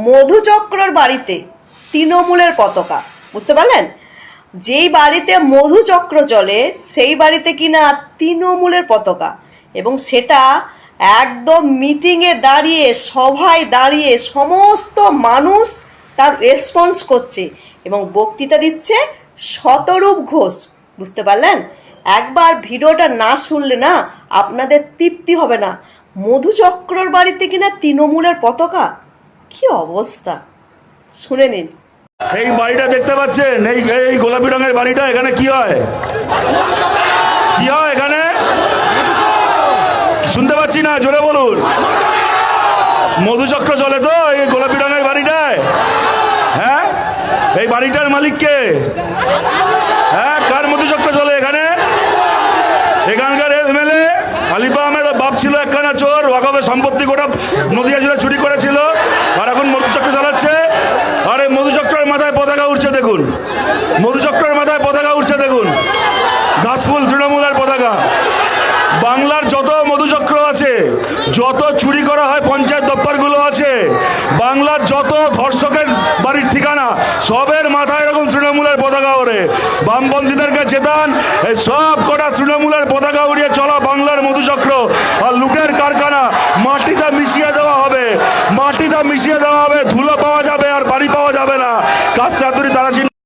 মধুচক্রর বাড়িতে তৃণমূলের পতাকা, বুঝতে পারলেন? যেই বাড়িতে মধুচক্র চলে সেই বাড়িতে কিনা তৃণমূলের পতাকা, এবং সেটা একদম মিটিংয়ে দাঁড়িয়ে, সভায় দাঁড়িয়ে সমস্ত মানুষ তার রেসপন্স করছে এবং বক্তৃতা দিচ্ছে শতরূপ ঘোষ, বুঝতে পারলেন? একবার ভিডিওটা না শুনলে না আপনাদের তৃপ্তি হবে না। মধুচক্রর বাড়িতে কিনা তৃণমূলের পতাকা, কি অবস্থা, শুনে নিন। এই বাড়িটা দেখতে পাচ্ছেন, এই গোলাপি রঙের বাড়িটা, এখানে কি হয়? কি হয় এখানে? শুনতে পাচ্ছি না, জোরে বলুন। মধুচক্র চলে তো এই গোলাপি রঙের বাড়িটায়? হ্যাঁ, এই বাড়িটার মালিক কে? হ্যাঁ, কার মধুচক্র চলে এখানে? এখানকার এমএলএ আলিফা আহমেদ বাপ ছিল একখানা চোর, ওয়াকফের সম্পত্তি গোটা নদিয়া জেলা চুরি করেছিল, আর এখন মধুচক্র চালাচ্ছে। আর এই মধুচক্রের মাথায় পতাকা উঠছে দেখুন, মধুচক্রের মাথায় পতাকা উঠছে দেখুন, ঘাসফুল তৃণমূলের পতাকা। বাংলার যত মধুচক্র আছে, যত চুরি করা হয় পঞ্চায়েত দপ্তরগুলো আছে, বাংলার যত ধর্ষকের বাড়ির ঠিকানা, সবের মাথায় এরকম তৃণমূলের পতাকা ওড়ে। বামপন্থীদেরকে চেতান, এই সব কটা তৃণমূলের পতাকা উড়িয়ে চলা বাংলার মধুচক্র আর লুটের কারখানা মাটিতে মিশিয়ে দেওয়া হবে, মাটিতে মিশিয়ে দেওয়া